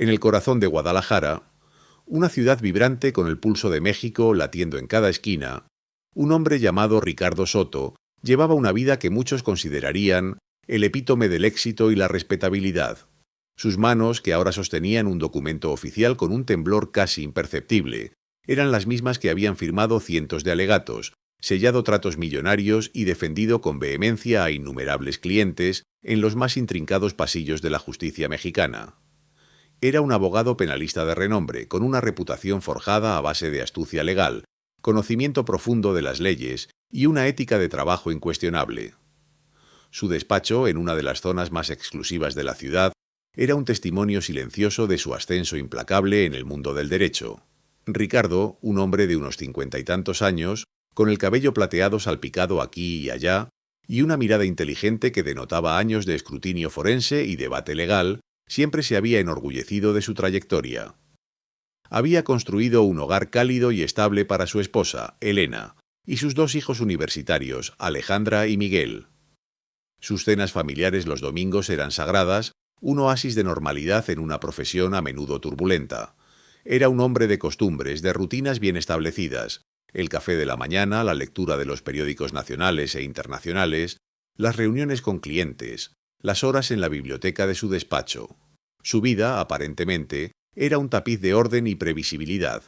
En el corazón de Guadalajara, una ciudad vibrante con el pulso de México latiendo en cada esquina, un hombre llamado Ricardo Soto llevaba una vida que muchos considerarían el epítome del éxito y la respetabilidad. Sus manos, que ahora sostenían un documento oficial con un temblor casi imperceptible, eran las mismas que habían firmado cientos de alegatos, sellado tratos millonarios y defendido con vehemencia a innumerables clientes en los más intrincados pasillos de la justicia mexicana. Era un abogado penalista de renombre, con una reputación forjada a base de astucia legal, conocimiento profundo de las leyes y una ética de trabajo incuestionable. Su despacho, en una de las zonas más exclusivas de la ciudad, era un testimonio silencioso de su ascenso implacable en el mundo del derecho. Ricardo, un hombre de unos 50 y tantos años, con el cabello plateado salpicado aquí y allá, y una mirada inteligente que denotaba años de escrutinio forense y debate legal, siempre se había enorgullecido de su trayectoria. Había construido un hogar cálido y estable para su esposa, Elena, y sus dos hijos universitarios, Alejandra y Miguel. Sus cenas familiares los domingos eran sagradas, un oasis de normalidad en una profesión a menudo turbulenta. Era un hombre de costumbres, de rutinas bien establecidas, el café de la mañana, la lectura de los periódicos nacionales e internacionales, las reuniones con clientes, las horas en la biblioteca de su despacho. Su vida, aparentemente, era un tapiz de orden y previsibilidad.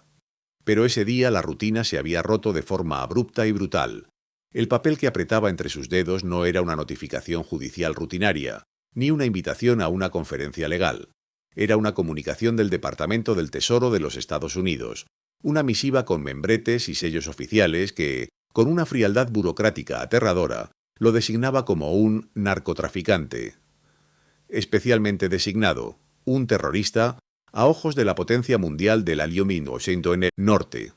Pero ese día la rutina se había roto de forma abrupta y brutal. El papel que apretaba entre sus dedos no era una notificación judicial rutinaria, ni una invitación a una conferencia legal. Era una comunicación del Departamento del Tesoro de los Estados Unidos, una misiva con membretes y sellos oficiales que, con una frialdad burocrática aterradora, lo designaba como un narcotraficante. Especialmente designado, un terrorista, a ojos de la potencia mundial del Wyoming en el norte.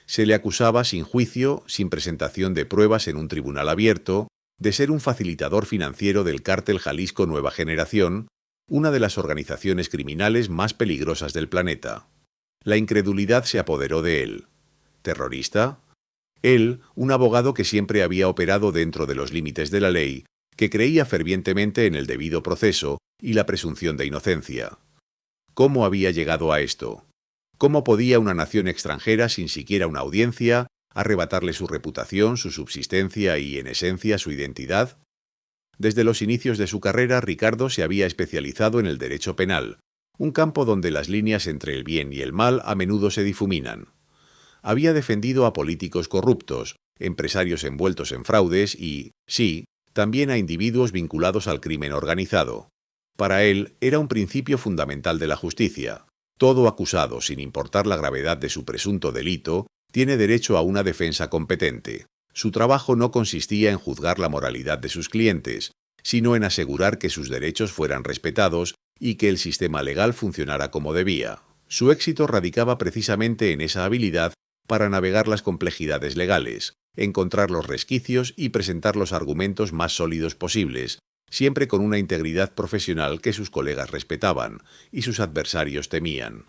Se le acusaba sin juicio, sin presentación de pruebas en un tribunal abierto, de ser un facilitador financiero del cártel Jalisco Nueva Generación, una de las organizaciones criminales más peligrosas del planeta. La incredulidad se apoderó de él. ¿Terrorista? Él, un abogado que siempre había operado dentro de los límites de la ley, que creía fervientemente en el debido proceso y la presunción de inocencia. ¿Cómo había llegado a esto? ¿Cómo podía una nación extranjera, sin siquiera una audiencia, arrebatarle su reputación, su subsistencia y, en esencia, su identidad? Desde los inicios de su carrera, Ricardo se había especializado en el derecho penal, un campo donde las líneas entre el bien y el mal a menudo se difuminan. Había defendido a políticos corruptos, empresarios envueltos en fraudes y, sí, también a individuos vinculados al crimen organizado. Para él era un principio fundamental de la justicia. Todo acusado, sin importar la gravedad de su presunto delito, tiene derecho a una defensa competente. Su trabajo no consistía en juzgar la moralidad de sus clientes, sino en asegurar que sus derechos fueran respetados y que el sistema legal funcionara como debía. Su éxito radicaba precisamente en esa habilidad para navegar las complejidades legales, encontrar los resquicios y presentar los argumentos más sólidos posibles, siempre con una integridad profesional que sus colegas respetaban y sus adversarios temían.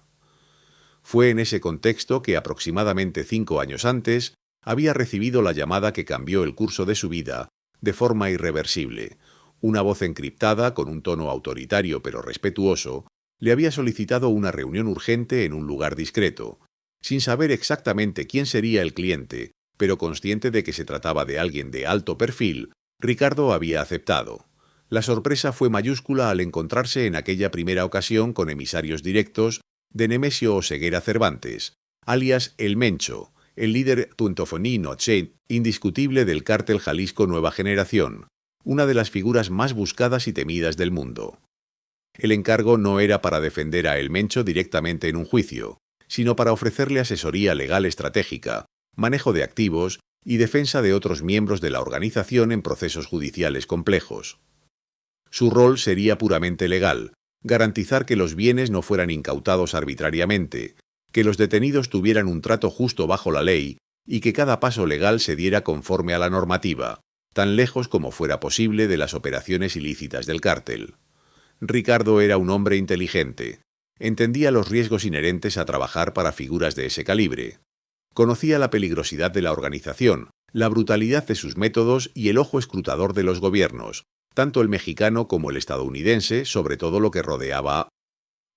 Fue en ese contexto que aproximadamente 5 años antes había recibido la llamada que cambió el curso de su vida de forma irreversible. Una voz encriptada, con un tono autoritario pero respetuoso, le había solicitado una reunión urgente en un lugar discreto. Sin saber exactamente quién sería el cliente, pero consciente de que se trataba de alguien de alto perfil, Ricardo había aceptado. La sorpresa fue mayúscula al encontrarse en aquella primera ocasión con emisarios directos de Nemesio Oseguera Cervantes, alias El Mencho, el líder tuntofonino indiscutible del cártel Jalisco Nueva Generación, una de las figuras más buscadas y temidas del mundo. El encargo no era para defender a El Mencho directamente en un juicio, sino para ofrecerle asesoría legal estratégica, manejo de activos y defensa de otros miembros de la organización en procesos judiciales complejos. Su rol sería puramente legal, garantizar que los bienes no fueran incautados arbitrariamente, que los detenidos tuvieran un trato justo bajo la ley y que cada paso legal se diera conforme a la normativa, tan lejos como fuera posible de las operaciones ilícitas del cártel. Ricardo era un hombre inteligente. Entendía los riesgos inherentes a trabajar para figuras de ese calibre. Conocía la peligrosidad de la organización, la brutalidad de sus métodos y el ojo escrutador de los gobiernos, tanto el mexicano como el estadounidense, sobre todo lo que rodeaba.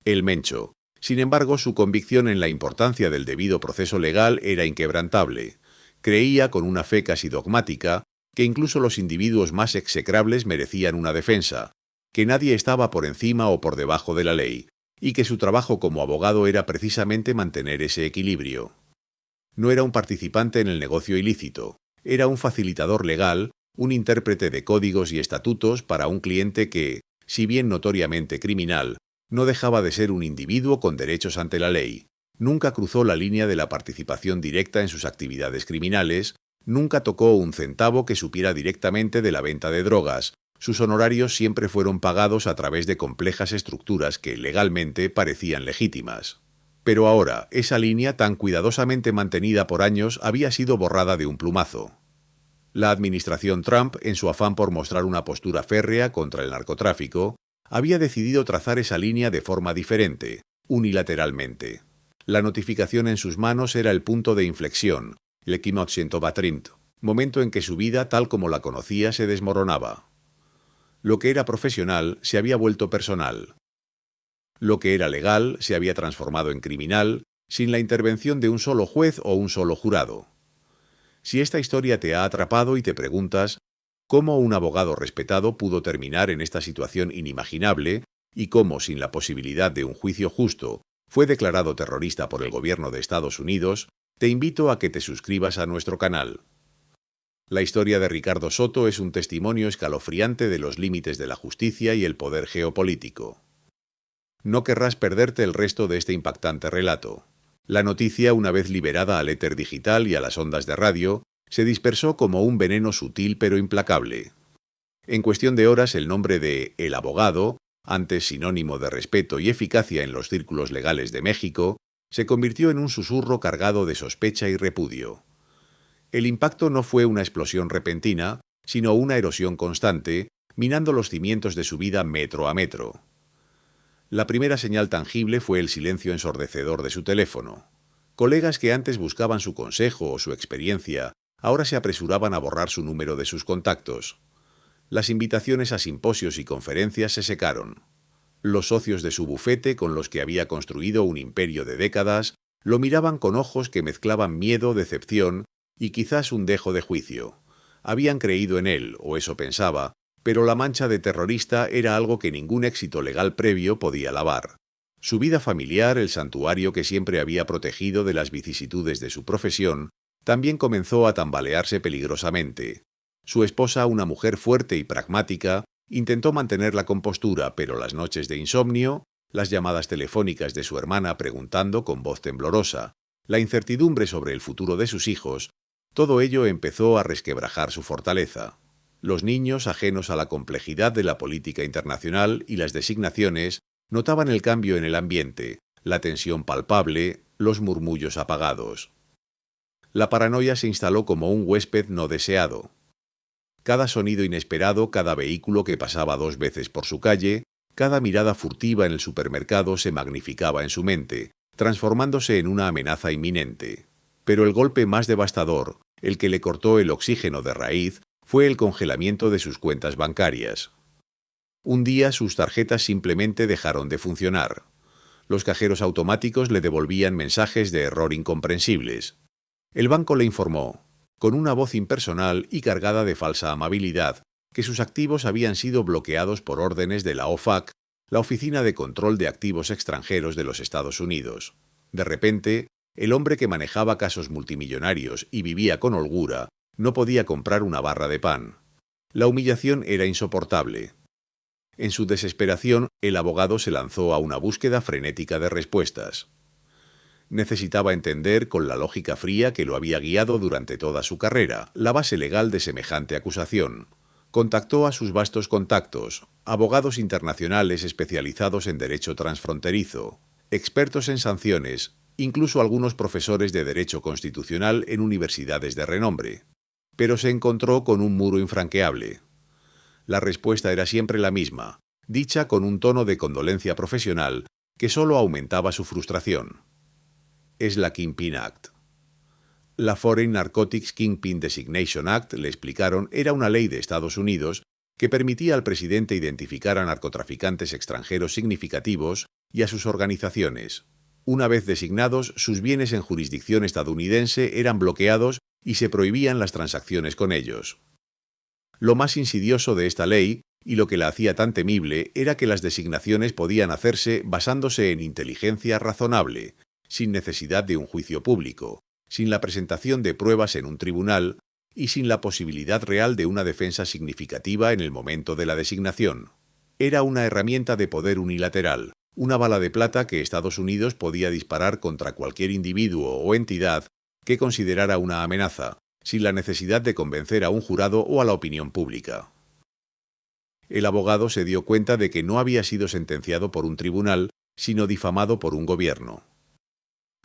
el Mencho. Sin embargo, su convicción en la importancia del debido proceso legal era inquebrantable. Creía, con una fe casi dogmática, que incluso los individuos más execrables merecían una defensa, que nadie estaba por encima o por debajo de la ley, y que su trabajo como abogado era precisamente mantener ese equilibrio. No era un participante en el negocio ilícito, era un facilitador legal, un intérprete de códigos y estatutos para un cliente que, si bien notoriamente criminal, no dejaba de ser un individuo con derechos ante la ley. Nunca cruzó la línea de la participación directa en sus actividades criminales, nunca tocó un centavo que supiera directamente de la venta de drogas. Sus honorarios siempre fueron pagados a través de complejas estructuras que legalmente parecían legítimas. Pero ahora, esa línea tan cuidadosamente mantenida por años había sido borrada de un plumazo. La administración Trump, en su afán por mostrar una postura férrea contra el narcotráfico, había decidido trazar esa línea de forma diferente, unilateralmente. La notificación en sus manos era el punto de inflexión, le quimotxento batrint, momento en que su vida tal como la conocía se desmoronaba. Lo que era profesional se había vuelto personal. Lo que era legal se había transformado en criminal, sin la intervención de un solo juez o un solo jurado. Si esta historia te ha atrapado y te preguntas cómo un abogado respetado pudo terminar en esta situación inimaginable y cómo, sin la posibilidad de un juicio justo, fue declarado terrorista por el gobierno de Estados Unidos, te invito a que te suscribas a nuestro canal. La historia de Ricardo Soto es un testimonio escalofriante de los límites de la justicia y el poder geopolítico. No querrás perderte el resto de este impactante relato. La noticia, una vez liberada al éter digital y a las ondas de radio, se dispersó como un veneno sutil pero implacable. En cuestión de horas, el nombre de El Abogado, antes sinónimo de respeto y eficacia en los círculos legales de México, se convirtió en un susurro cargado de sospecha y repudio. El impacto no fue una explosión repentina, sino una erosión constante, minando los cimientos de su vida metro a metro. La primera señal tangible fue el silencio ensordecedor de su teléfono. Colegas que antes buscaban su consejo o su experiencia, ahora se apresuraban a borrar su número de sus contactos. Las invitaciones a simposios y conferencias se secaron. Los socios de su bufete, con los que había construido un imperio de décadas, lo miraban con ojos que mezclaban miedo, decepción y quizás un dejo de juicio. Habían creído en él, o eso pensaba, pero la mancha de terrorista era algo que ningún éxito legal previo podía lavar. Su vida familiar, el santuario que siempre había protegido de las vicisitudes de su profesión, también comenzó a tambalearse peligrosamente. Su esposa, una mujer fuerte y pragmática, intentó mantener la compostura, pero las noches de insomnio, las llamadas telefónicas de su hermana preguntando con voz temblorosa, la incertidumbre sobre el futuro de sus hijos, todo ello empezó a resquebrajar su fortaleza. Los niños, ajenos a la complejidad de la política internacional y las designaciones, notaban el cambio en el ambiente, la tensión palpable, los murmullos apagados. La paranoia se instaló como un huésped no deseado. Cada sonido inesperado, cada vehículo que pasaba 2 veces por su calle, cada mirada furtiva en el supermercado se magnificaba en su mente, transformándose en una amenaza inminente. Pero el golpe más devastador, el que le cortó el oxígeno de raíz, fue el congelamiento de sus cuentas bancarias. Un día sus tarjetas simplemente dejaron de funcionar. Los cajeros automáticos le devolvían mensajes de error incomprensibles. El banco le informó, con una voz impersonal y cargada de falsa amabilidad, que sus activos habían sido bloqueados por órdenes de la OFAC, la Oficina de Control de Activos Extranjeros de los Estados Unidos. De repente, el hombre que manejaba casos multimillonarios y vivía con holgura, no podía comprar una barra de pan. La humillación era insoportable. En su desesperación, el abogado se lanzó a una búsqueda frenética de respuestas. Necesitaba entender, con la lógica fría que lo había guiado durante toda su carrera, la base legal de semejante acusación. Contactó a sus vastos contactos, abogados internacionales especializados en derecho transfronterizo, expertos en sanciones, incluso algunos profesores de derecho constitucional en universidades de renombre. Pero se encontró con un muro infranqueable. La respuesta era siempre la misma, dicha con un tono de condolencia profesional que solo aumentaba su frustración. Es la Kingpin Act. La Foreign Narcotics Kingpin Designation Act, le explicaron, era una ley de Estados Unidos que permitía al presidente identificar a narcotraficantes extranjeros significativos y a sus organizaciones. Una vez designados, sus bienes en jurisdicción estadounidense eran bloqueados y se prohibían las transacciones con ellos. Lo más insidioso de esta ley, y lo que la hacía tan temible, era que las designaciones podían hacerse basándose en inteligencia razonable, sin necesidad de un juicio público, sin la presentación de pruebas en un tribunal y sin la posibilidad real de una defensa significativa en el momento de la designación. Era una herramienta de poder unilateral, una bala de plata que Estados Unidos podía disparar contra cualquier individuo o entidad que considerara una amenaza, sin la necesidad de convencer a un jurado o a la opinión pública. El abogado se dio cuenta de que no había sido sentenciado por un tribunal, sino difamado por un gobierno.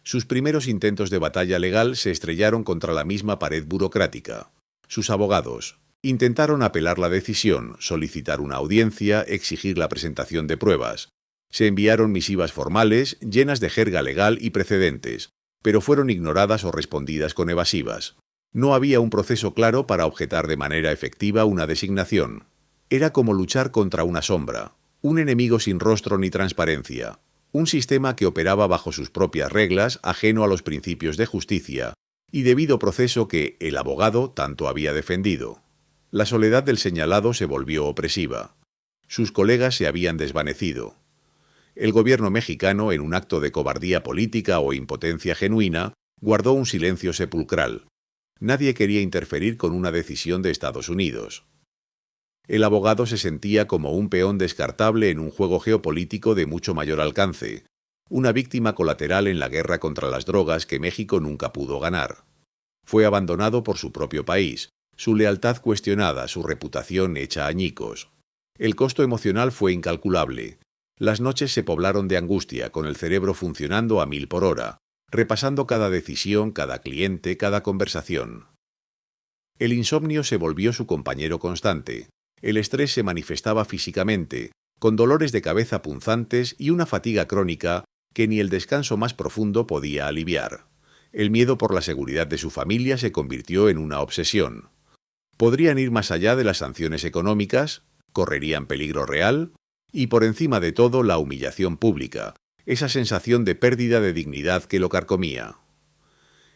Sus primeros intentos de batalla legal se estrellaron contra la misma pared burocrática. Sus abogados intentaron apelar la decisión, solicitar una audiencia, exigir la presentación de pruebas. Se enviaron misivas formales, llenas de jerga legal y precedentes, pero fueron ignoradas o respondidas con evasivas. No había un proceso claro para objetar de manera efectiva una designación. Era como luchar contra una sombra, un enemigo sin rostro ni transparencia, un sistema que operaba bajo sus propias reglas, ajeno a los principios de justicia y debido proceso que el abogado tanto había defendido. La soledad del señalado se volvió opresiva. Sus colegas se habían desvanecido. El gobierno mexicano, en un acto de cobardía política o impotencia genuina, guardó un silencio sepulcral. Nadie quería interferir con una decisión de Estados Unidos. El abogado se sentía como un peón descartable en un juego geopolítico de mucho mayor alcance, una víctima colateral en la guerra contra las drogas que México nunca pudo ganar. Fue abandonado por su propio país, su lealtad cuestionada, su reputación hecha añicos. El costo emocional fue incalculable. Las noches se poblaron de angustia, con el cerebro funcionando a 1000 por hora, repasando cada decisión, cada cliente, cada conversación. El insomnio se volvió su compañero constante. El estrés se manifestaba físicamente, con dolores de cabeza punzantes y una fatiga crónica que ni el descanso más profundo podía aliviar. El miedo por la seguridad de su familia se convirtió en una obsesión. ¿Podrían ir más allá de las sanciones económicas? ¿Correrían peligro real? Y por encima de todo, la humillación pública, esa sensación de pérdida de dignidad que lo carcomía.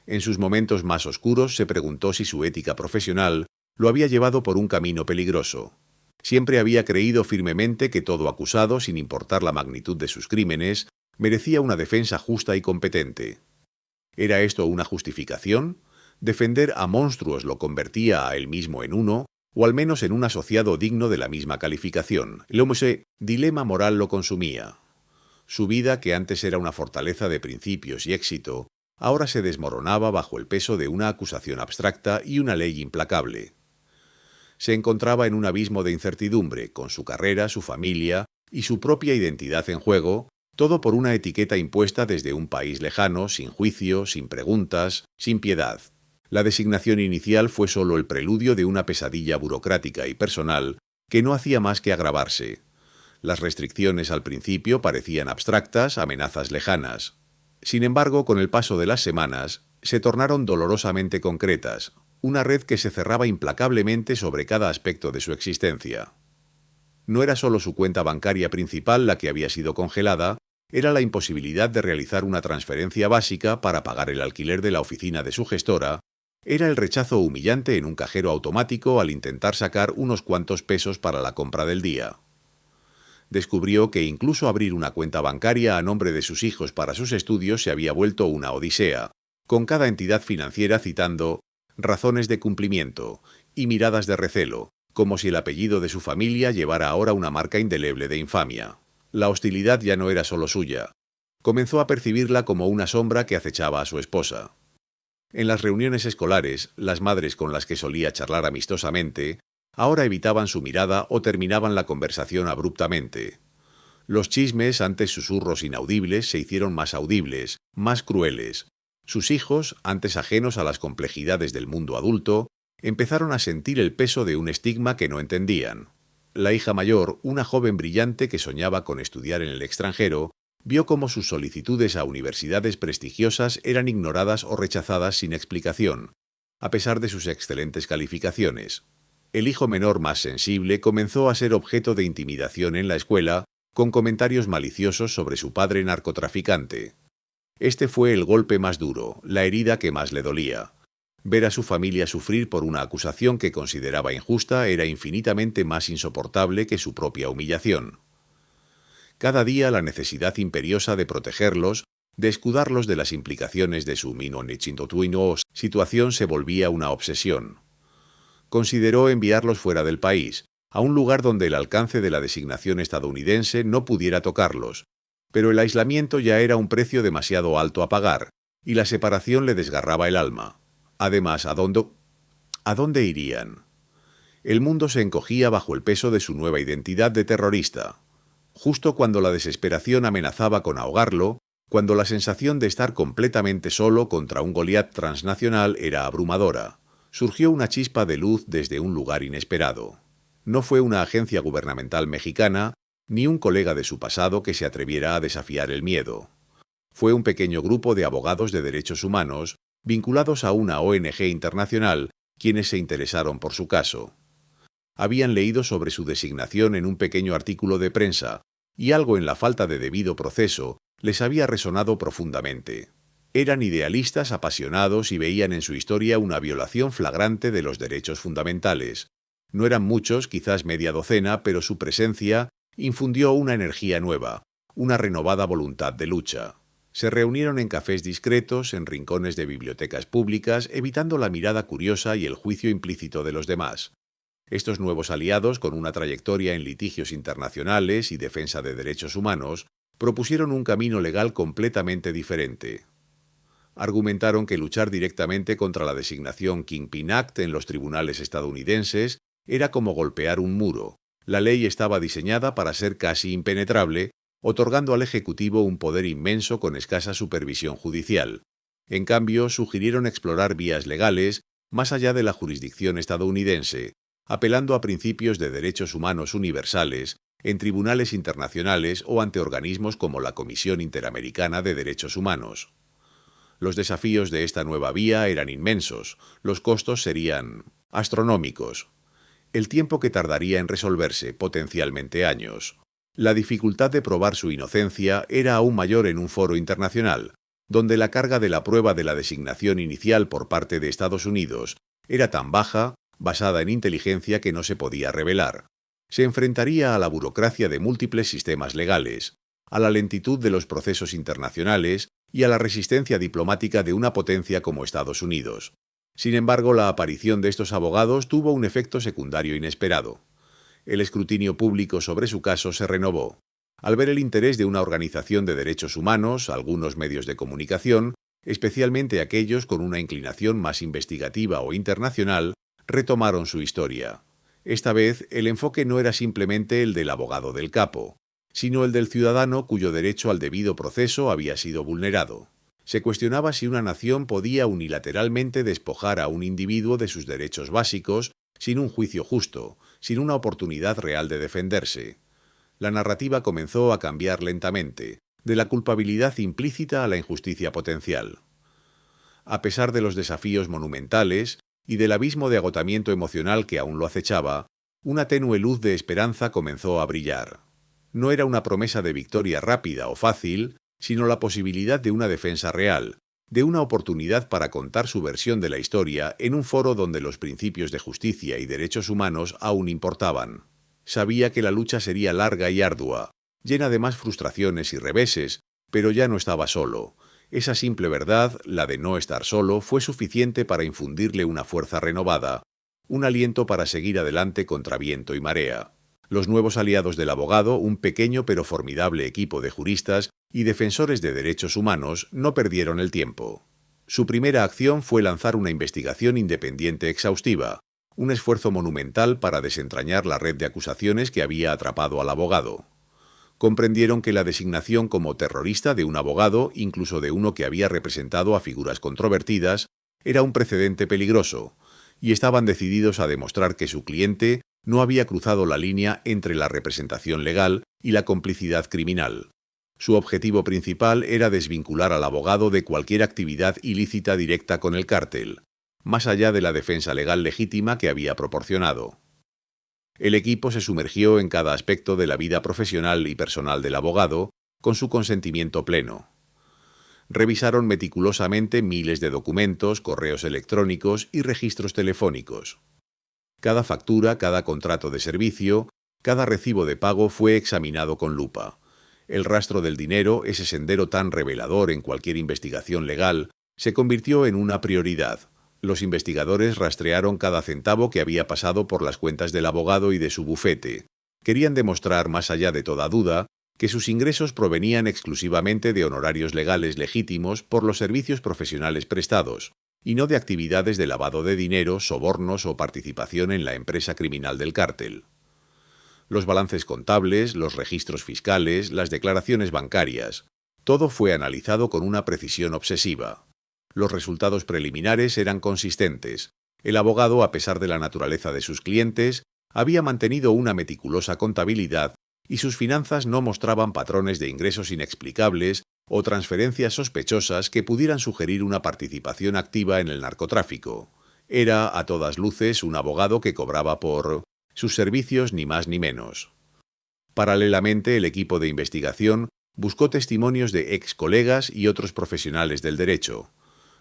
En sus momentos más oscuros se preguntó si su ética profesional lo había llevado por un camino peligroso. Siempre había creído firmemente que todo acusado, sin importar la magnitud de sus crímenes, merecía una defensa justa y competente. ¿Era esto una justificación? ¿Defender a monstruos lo convertía a él mismo en uno, o al menos en un asociado digno de la misma calificación? Ese dilema moral lo consumía. Su vida, que antes era una fortaleza de principios y éxito, ahora se desmoronaba bajo el peso de una acusación abstracta y una ley implacable. Se encontraba en un abismo de incertidumbre, con su carrera, su familia y su propia identidad en juego, todo por una etiqueta impuesta desde un país lejano, sin juicio, sin preguntas, sin piedad. La designación inicial fue solo el preludio de una pesadilla burocrática y personal que no hacía más que agravarse. Las restricciones al principio parecían abstractas, amenazas lejanas. Sin embargo, con el paso de las semanas, se tornaron dolorosamente concretas, una red que se cerraba implacablemente sobre cada aspecto de su existencia. No era solo su cuenta bancaria principal la que había sido congelada, era la imposibilidad de realizar una transferencia básica para pagar el alquiler de la oficina de su gestora, era el rechazo humillante en un cajero automático al intentar sacar unos cuantos pesos para la compra del día. Descubrió que incluso abrir una cuenta bancaria a nombre de sus hijos para sus estudios se había vuelto una odisea, con cada entidad financiera citando razones de cumplimiento y miradas de recelo, como si el apellido de su familia llevara ahora una marca indeleble de infamia. La hostilidad ya no era solo suya. Comenzó a percibirla como una sombra que acechaba a su esposa. En las reuniones escolares, las madres con las que solía charlar amistosamente, ahora evitaban su mirada o terminaban la conversación abruptamente. Los chismes, antes susurros inaudibles, se hicieron más audibles, más crueles. Sus hijos, antes ajenos a las complejidades del mundo adulto, empezaron a sentir el peso de un estigma que no entendían. La hija mayor, una joven brillante que soñaba con estudiar en el extranjero, vio cómo sus solicitudes a universidades prestigiosas eran ignoradas o rechazadas sin explicación, a pesar de sus excelentes calificaciones. El hijo menor más sensible comenzó a ser objeto de intimidación en la escuela con comentarios maliciosos sobre su padre narcotraficante. Este fue el golpe más duro, la herida que más le dolía. Ver a su familia sufrir por una acusación que consideraba injusta era infinitamente más insoportable que su propia humillación. Cada día la necesidad imperiosa de protegerlos, de escudarlos de las implicaciones de su situación se volvía una obsesión. Consideró enviarlos fuera del país, a un lugar donde el alcance de la designación estadounidense no pudiera tocarlos, pero el aislamiento ya era un precio demasiado alto a pagar, y la separación le desgarraba el alma. Además, ¿a dónde irían? El mundo se encogía bajo el peso de su nueva identidad de terrorista. Justo cuando la desesperación amenazaba con ahogarlo, cuando la sensación de estar completamente solo contra un Goliat transnacional era abrumadora, surgió una chispa de luz desde un lugar inesperado. No fue una agencia gubernamental mexicana, ni un colega de su pasado que se atreviera a desafiar el miedo. Fue un pequeño grupo de abogados de derechos humanos, vinculados a una ONG internacional, quienes se interesaron por su caso. Habían leído sobre su designación en un pequeño artículo de prensa, y algo en la falta de debido proceso les había resonado profundamente. Eran idealistas apasionados y veían en su historia una violación flagrante de los derechos fundamentales. No eran muchos, quizás media docena, pero su presencia infundió una energía nueva, una renovada voluntad de lucha. Se reunieron en cafés discretos, en rincones de bibliotecas públicas, evitando la mirada curiosa y el juicio implícito de los demás. Estos nuevos aliados, con una trayectoria en litigios internacionales y defensa de derechos humanos, propusieron un camino legal completamente diferente. Argumentaron que luchar directamente contra la designación Kingpin Act en los tribunales estadounidenses era como golpear un muro. La ley estaba diseñada para ser casi impenetrable, otorgando al Ejecutivo un poder inmenso con escasa supervisión judicial. En cambio, sugirieron explorar vías legales más allá de la jurisdicción estadounidense, apelando a principios de derechos humanos universales en tribunales internacionales o ante organismos como la Comisión Interamericana de Derechos Humanos. Los desafíos de esta nueva vía eran inmensos, los costos serían astronómicos. El tiempo que tardaría en resolverse, potencialmente años. La dificultad de probar su inocencia era aún mayor en un foro internacional, donde la carga de la prueba de la designación inicial por parte de Estados Unidos era tan baja, basada en inteligencia, que no se podía revelar. Se enfrentaría a la burocracia de múltiples sistemas legales, a la lentitud de los procesos internacionales y a la resistencia diplomática de una potencia como Estados Unidos. Sin embargo, la aparición de estos abogados tuvo un efecto secundario inesperado. El escrutinio público sobre su caso se renovó. Al ver el interés de una organización de derechos humanos, algunos medios de comunicación, especialmente aquellos con una inclinación más investigativa o internacional, retomaron su historia. Esta vez, el enfoque no era simplemente el del abogado del capo, sino el del ciudadano cuyo derecho al debido proceso había sido vulnerado. Se cuestionaba si una nación podía unilateralmente despojar a un individuo de sus derechos básicos sin un juicio justo, sin una oportunidad real de defenderse. La narrativa comenzó a cambiar lentamente, de la culpabilidad implícita a la injusticia potencial. A pesar de los desafíos monumentales y del abismo de agotamiento emocional que aún lo acechaba, una tenue luz de esperanza comenzó a brillar. No era una promesa de victoria rápida o fácil, sino la posibilidad de una defensa real, de una oportunidad para contar su versión de la historia en un foro donde los principios de justicia y derechos humanos aún importaban. Sabía que la lucha sería larga y ardua, llena de más frustraciones y reveses, pero ya no estaba solo. Esa simple verdad, la de no estar solo, fue suficiente para infundirle una fuerza renovada, un aliento para seguir adelante contra viento y marea. Los nuevos aliados del abogado, un pequeño pero formidable equipo de juristas y defensores de derechos humanos, no perdieron el tiempo. Su primera acción fue lanzar una investigación independiente exhaustiva, un esfuerzo monumental para desentrañar la red de acusaciones que había atrapado al abogado. Comprendieron que la designación como terrorista de un abogado, incluso de uno que había representado a figuras controvertidas, era un precedente peligroso, y estaban decididos a demostrar que su cliente no había cruzado la línea entre la representación legal y la complicidad criminal. Su objetivo principal era desvincular al abogado de cualquier actividad ilícita directa con el cártel, más allá de la defensa legal legítima que había proporcionado. El equipo se sumergió en cada aspecto de la vida profesional y personal del abogado, con su consentimiento pleno. Revisaron meticulosamente miles de documentos, correos electrónicos y registros telefónicos. Cada factura, cada contrato de servicio, cada recibo de pago fue examinado con lupa. El rastro del dinero, ese sendero tan revelador en cualquier investigación legal, se convirtió en una prioridad. Los investigadores rastrearon cada centavo que había pasado por las cuentas del abogado y de su bufete. Querían demostrar, más allá de toda duda, que sus ingresos provenían exclusivamente de honorarios legales legítimos por los servicios profesionales prestados, y no de actividades de lavado de dinero, sobornos o participación en la empresa criminal del cártel. Los balances contables, los registros fiscales, las declaraciones bancarias, todo fue analizado con una precisión obsesiva. Los resultados preliminares eran consistentes. El abogado, a pesar de la naturaleza de sus clientes, había mantenido una meticulosa contabilidad y sus finanzas no mostraban patrones de ingresos inexplicables o transferencias sospechosas que pudieran sugerir una participación activa en el narcotráfico. Era, a todas luces, un abogado que cobraba por sus servicios ni más ni menos. Paralelamente, el equipo de investigación buscó testimonios de ex colegas y otros profesionales del derecho.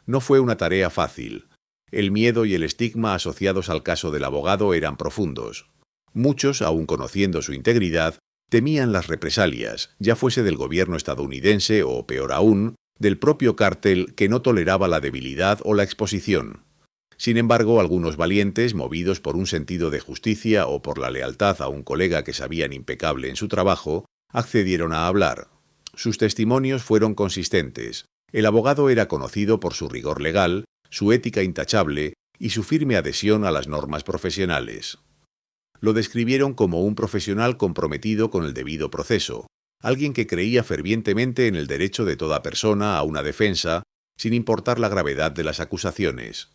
No fue una tarea fácil. El miedo y el estigma asociados al caso del abogado eran profundos. Muchos, aun conociendo su integridad, temían las represalias, ya fuese del gobierno estadounidense o, peor aún, del propio cártel que no toleraba la debilidad o la exposición. Sin embargo, algunos valientes, movidos por un sentido de justicia o por la lealtad a un colega que sabían impecable en su trabajo, accedieron a hablar. Sus testimonios fueron consistentes. El abogado era conocido por su rigor legal, su ética intachable y su firme adhesión a las normas profesionales. Lo describieron como un profesional comprometido con el debido proceso, alguien que creía fervientemente en el derecho de toda persona a una defensa, sin importar la gravedad de las acusaciones.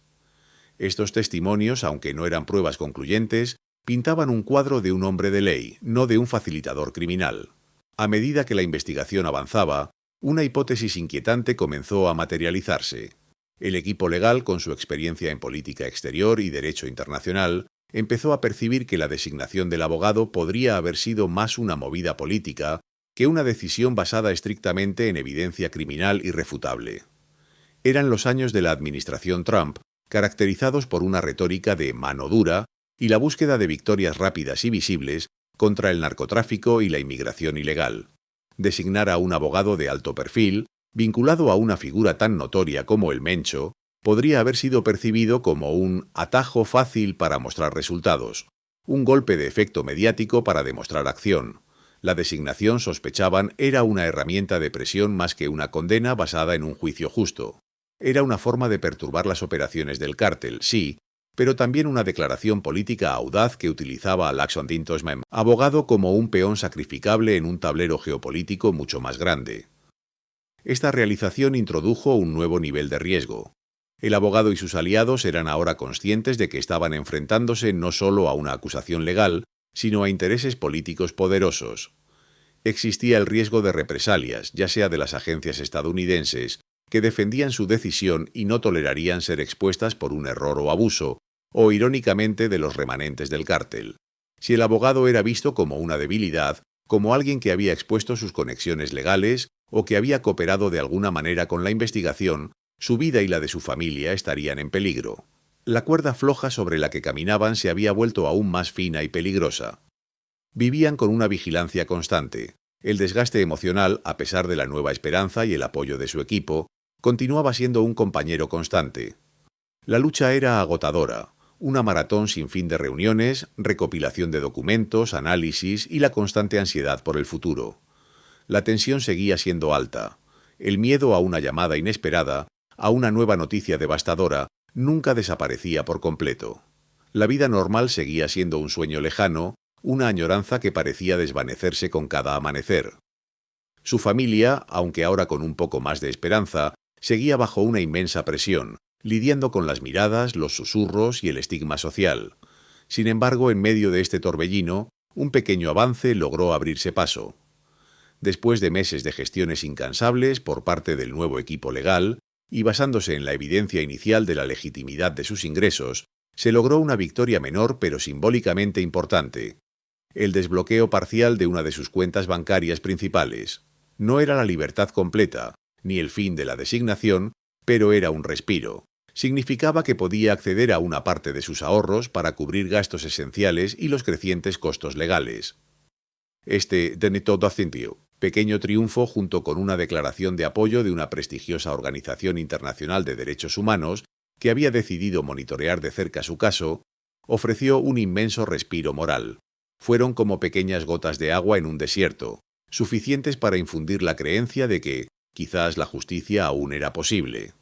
Estos testimonios, aunque no eran pruebas concluyentes, pintaban un cuadro de un hombre de ley, no de un facilitador criminal. A medida que la investigación avanzaba, una hipótesis inquietante comenzó a materializarse. El equipo legal, con su experiencia en política exterior y derecho internacional, empezó a percibir que la designación del abogado podría haber sido más una movida política que una decisión basada estrictamente en evidencia criminal irrefutable. Eran los años de la administración Trump, caracterizados por una retórica de mano dura y la búsqueda de victorias rápidas y visibles contra el narcotráfico y la inmigración ilegal. Designar a un abogado de alto perfil, vinculado a una figura tan notoria como el Mencho, podría haber sido percibido como un atajo fácil para mostrar resultados, un golpe de efecto mediático para demostrar acción. La designación, sospechaban, era una herramienta de presión más que una condena basada en un juicio justo. Era una forma de perturbar las operaciones del cártel, sí, pero también una declaración política audaz que utilizaba a Lacson Dintosmem, abogado, como un peón sacrificable en un tablero geopolítico mucho más grande. Esta realización introdujo un nuevo nivel de riesgo. El abogado y sus aliados eran ahora conscientes de que estaban enfrentándose no solo a una acusación legal, sino a intereses políticos poderosos. Existía el riesgo de represalias, ya sea de las agencias estadounidenses, que defendían su decisión y no tolerarían ser expuestas por un error o abuso, o irónicamente de los remanentes del cártel. Si el abogado era visto como una debilidad, como alguien que había expuesto sus conexiones legales o que había cooperado de alguna manera con la investigación, su vida y la de su familia estarían en peligro. La cuerda floja sobre la que caminaban se había vuelto aún más fina y peligrosa. Vivían con una vigilancia constante. El desgaste emocional, a pesar de la nueva esperanza y el apoyo de su equipo, continuaba siendo un compañero constante. La lucha era agotadora, una maratón sin fin de reuniones, recopilación de documentos, análisis y la constante ansiedad por el futuro. La tensión seguía siendo alta. El miedo a una llamada inesperada, a una nueva noticia devastadora, nunca desaparecía por completo. La vida normal seguía siendo un sueño lejano, una añoranza que parecía desvanecerse con cada amanecer. Su familia, aunque ahora con un poco más de esperanza, seguía bajo una inmensa presión, lidiando con las miradas, los susurros y el estigma social. Sin embargo, en medio de este torbellino, un pequeño avance logró abrirse paso. Después de meses de gestiones incansables por parte del nuevo equipo legal, y basándose en la evidencia inicial de la legitimidad de sus ingresos, Se logró una victoria menor pero simbólicamente importante: el desbloqueo parcial de una de sus cuentas bancarias principales. No era la libertad completa, ni el fin de la designación, pero era un respiro. Significaba que podía acceder a una parte de sus ahorros para cubrir gastos esenciales y los crecientes costos legales. Este denotó pequeño triunfo, junto con una declaración de apoyo de una prestigiosa organización internacional de derechos humanos que había decidido monitorear de cerca su caso, ofreció un inmenso respiro moral. Fueron como pequeñas gotas de agua en un desierto, suficientes para infundir la creencia de que, quizás, la justicia aún era posible.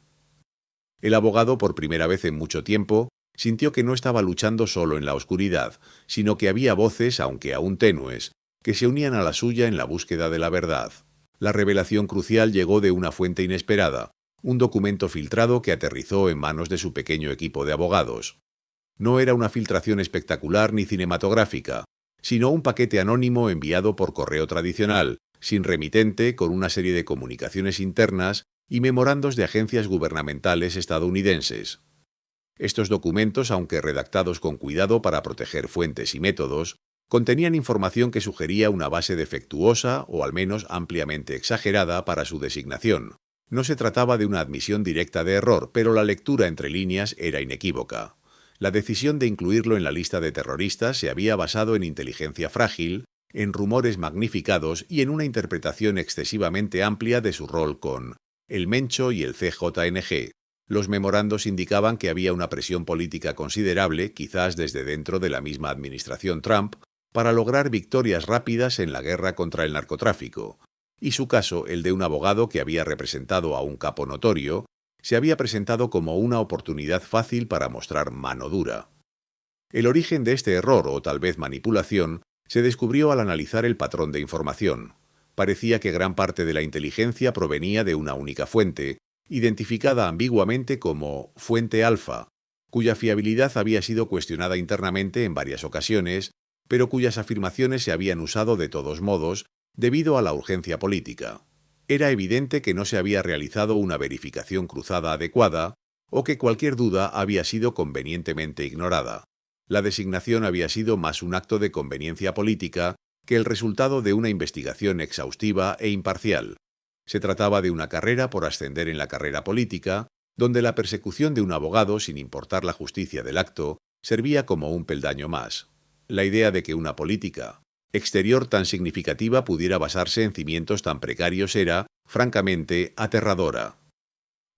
El abogado, por primera vez en mucho tiempo, sintió que no estaba luchando solo en la oscuridad, sino que había voces, aunque aún tenues, que se unían a la suya en la búsqueda de la verdad. La revelación crucial llegó de una fuente inesperada, un documento filtrado que aterrizó en manos de su pequeño equipo de abogados. No era una filtración espectacular ni cinematográfica, sino un paquete anónimo enviado por correo tradicional, sin remitente, con una serie de comunicaciones internas y memorandos de agencias gubernamentales estadounidenses. Estos documentos, aunque redactados con cuidado para proteger fuentes y métodos, contenían información que sugería una base defectuosa o al menos ampliamente exagerada para su designación. No se trataba de una admisión directa de error, pero la lectura entre líneas era inequívoca. La decisión de incluirlo en la lista de terroristas se había basado en inteligencia frágil, en rumores magnificados y en una interpretación excesivamente amplia de su rol con el Mencho y el CJNG. Los memorandos indicaban que había una presión política considerable, quizás desde dentro de la misma administración Trump, para lograr victorias rápidas en la guerra contra el narcotráfico, y su caso, el de un abogado que había representado a un capo notorio, se había presentado como una oportunidad fácil para mostrar mano dura. El origen de este error, o tal vez manipulación, se descubrió al analizar el patrón de información. Parecía que gran parte de la inteligencia provenía de una única fuente, identificada ambiguamente como fuente alfa, cuya fiabilidad había sido cuestionada internamente en varias ocasiones, pero cuyas afirmaciones se habían usado de todos modos debido a la urgencia política. Era evidente que no se había realizado una verificación cruzada adecuada o que cualquier duda había sido convenientemente ignorada. La designación había sido más un acto de conveniencia política que el resultado de una investigación exhaustiva e imparcial. Se trataba de una carrera por ascender en la carrera política, donde la persecución de un abogado, sin importar la justicia del acto, servía como un peldaño más. La idea de que una política exterior tan significativa pudiera basarse en cimientos tan precarios era, francamente, aterradora.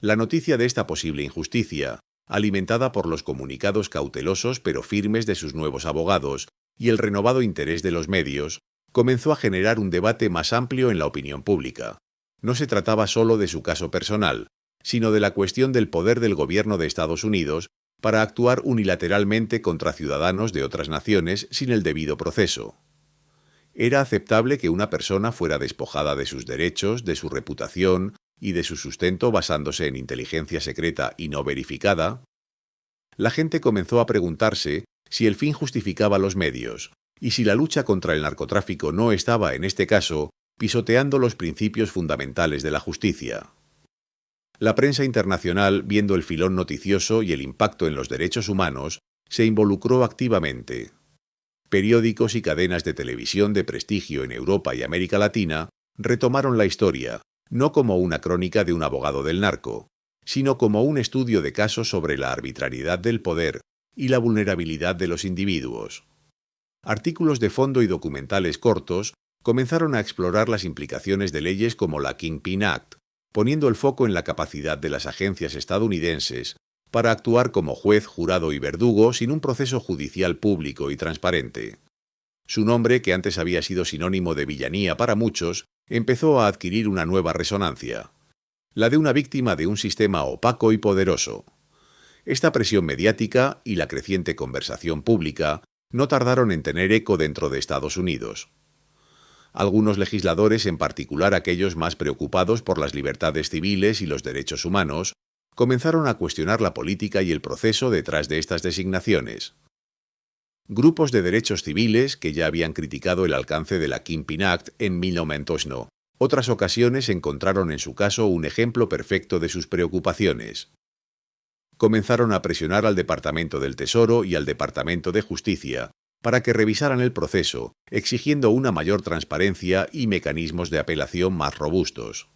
La noticia de esta posible injusticia, alimentada por los comunicados cautelosos pero firmes de sus nuevos abogados y el renovado interés de los medios, comenzó a generar un debate más amplio en la opinión pública. No se trataba solo de su caso personal, sino de la cuestión del poder del gobierno de Estados Unidos para actuar unilateralmente contra ciudadanos de otras naciones sin el debido proceso. ¿Era aceptable que una persona fuera despojada de sus derechos, de su reputación y de su sustento basándose en inteligencia secreta y no verificada? La gente comenzó a preguntarse si el fin justificaba los medios, y si la lucha contra el narcotráfico no estaba, en este caso, pisoteando los principios fundamentales de la justicia. La prensa internacional, viendo el filón noticioso y el impacto en los derechos humanos, se involucró activamente. Periódicos y cadenas de televisión de prestigio en Europa y América Latina retomaron la historia, no como una crónica de un abogado del narco, sino como un estudio de casos sobre la arbitrariedad del poder y la vulnerabilidad de los individuos. Artículos de fondo y documentales cortos comenzaron a explorar las implicaciones de leyes como la Kingpin Act, poniendo el foco en la capacidad de las agencias estadounidenses para actuar como juez, jurado y verdugo sin un proceso judicial público y transparente. Su nombre, que antes había sido sinónimo de villanía para muchos, empezó a adquirir una nueva resonancia, la de una víctima de un sistema opaco y poderoso. Esta presión mediática y la creciente conversación pública no tardaron en tener eco dentro de Estados Unidos. Algunos legisladores, en particular aquellos más preocupados por las libertades civiles y los derechos humanos, comenzaron a cuestionar la política y el proceso detrás de estas designaciones. Grupos de derechos civiles, que ya habían criticado el alcance de la Kingpin Act en 1991, otras ocasiones encontraron en su caso un ejemplo perfecto de sus preocupaciones. Comenzaron a presionar al Departamento del Tesoro y al Departamento de Justicia para que revisaran el proceso, exigiendo una mayor transparencia y mecanismos de apelación más robustos.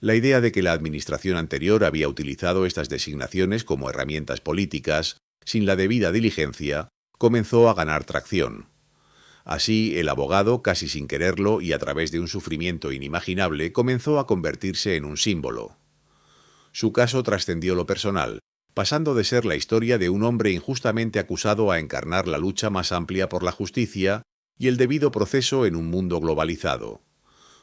La idea de que la administración anterior había utilizado estas designaciones como herramientas políticas, sin la debida diligencia, comenzó a ganar tracción. Así, el abogado, casi sin quererlo y a través de un sufrimiento inimaginable, comenzó a convertirse en un símbolo. Su caso trascendió lo personal, pasando de ser la historia de un hombre injustamente acusado a encarnar la lucha más amplia por la justicia y el debido proceso en un mundo globalizado.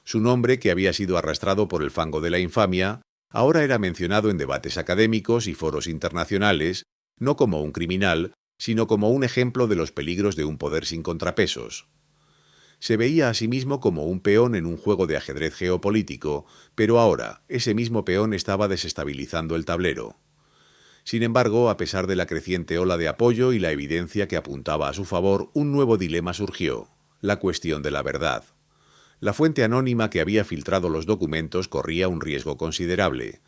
Su nombre, que había sido arrastrado por el fango de la infamia, ahora era mencionado en debates académicos y foros internacionales, no como un criminal, sino como un ejemplo de los peligros de un poder sin contrapesos. Se veía a sí mismo como un peón en un juego de ajedrez geopolítico, pero ahora ese mismo peón estaba desestabilizando el tablero. Sin embargo, a pesar de la creciente ola de apoyo y la evidencia que apuntaba a su favor, un nuevo dilema surgió: la cuestión de la verdad. La fuente anónima que había filtrado los documentos corría un riesgo considerable.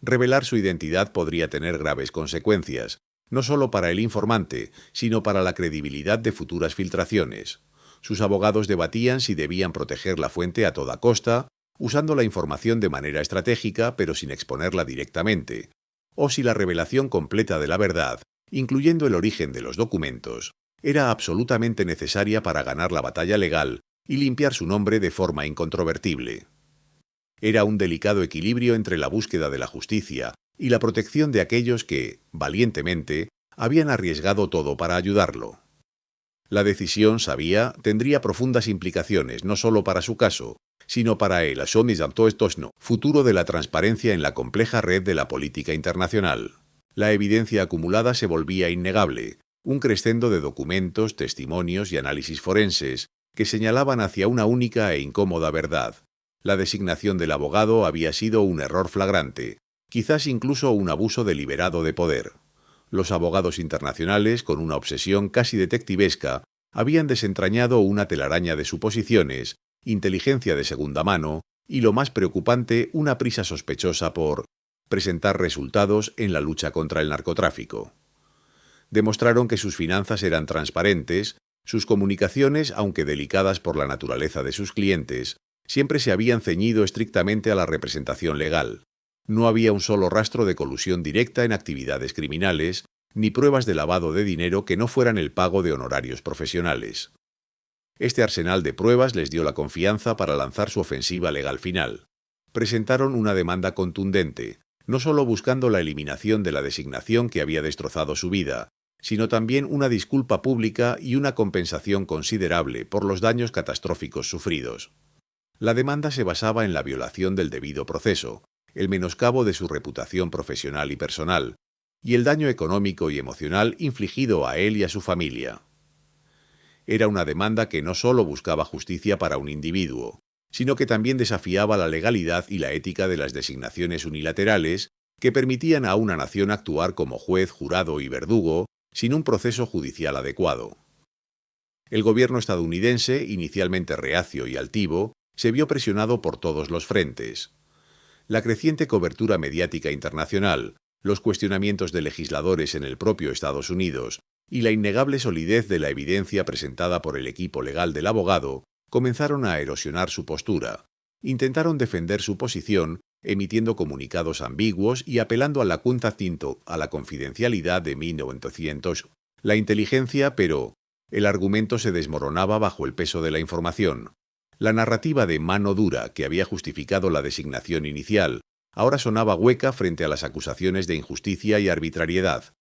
Revelar su identidad podría tener graves consecuencias, no solo para el informante, sino para la credibilidad de futuras filtraciones. Sus abogados debatían si debían proteger la fuente a toda costa, usando la información de manera estratégica pero sin exponerla directamente, o si la revelación completa de la verdad, incluyendo el origen de los documentos, era absolutamente necesaria para ganar la batalla legal y limpiar su nombre de forma incontrovertible. Era un delicado equilibrio entre la búsqueda de la justicia y la protección de aquellos que, valientemente, habían arriesgado todo para ayudarlo. La decisión, sabía, tendría profundas implicaciones no solo para su caso, sino para el futuro de la transparencia en la compleja red de la política internacional. La evidencia acumulada se volvía innegable, un crescendo de documentos, testimonios y análisis forenses que señalaban hacia una única e incómoda verdad. La designación del abogado había sido un error flagrante, quizás incluso un abuso deliberado de poder. Los abogados internacionales, con una obsesión casi detectivesca, habían desentrañado una telaraña de suposiciones, inteligencia de segunda mano y, lo más preocupante, una prisa sospechosa por presentar resultados en la lucha contra el narcotráfico. Demostraron que sus finanzas eran transparentes, sus comunicaciones, aunque delicadas por la naturaleza de sus clientes, siempre se habían ceñido estrictamente a la representación legal. No había un solo rastro de colusión directa en actividades criminales, ni pruebas de lavado de dinero que no fueran el pago de honorarios profesionales. Este arsenal de pruebas les dio la confianza para lanzar su ofensiva legal final. Presentaron una demanda contundente, no solo buscando la eliminación de la designación que había destrozado su vida, sino también una disculpa pública y una compensación considerable por los daños catastróficos sufridos. La demanda se basaba en la violación del debido proceso, el menoscabo de su reputación profesional y personal, y el daño económico y emocional infligido a él y a su familia. Era una demanda que no solo buscaba justicia para un individuo, sino que también desafiaba la legalidad y la ética de las designaciones unilaterales que permitían a una nación actuar como juez, jurado y verdugo sin un proceso judicial adecuado. El gobierno estadounidense, inicialmente reacio y altivo, se vio presionado por todos los frentes. La creciente cobertura mediática internacional, los cuestionamientos de legisladores en el propio Estados Unidos y la innegable solidez de la evidencia presentada por el equipo legal del abogado comenzaron a erosionar su postura. Intentaron defender su posición, emitiendo comunicados ambiguos y apelando a la a la confidencialidad de 1900. La inteligencia, pero el argumento se desmoronaba bajo el peso de la información. La narrativa de mano dura que había justificado la designación inicial ahora sonaba hueca frente a las acusaciones de injusticia y arbitrariedad.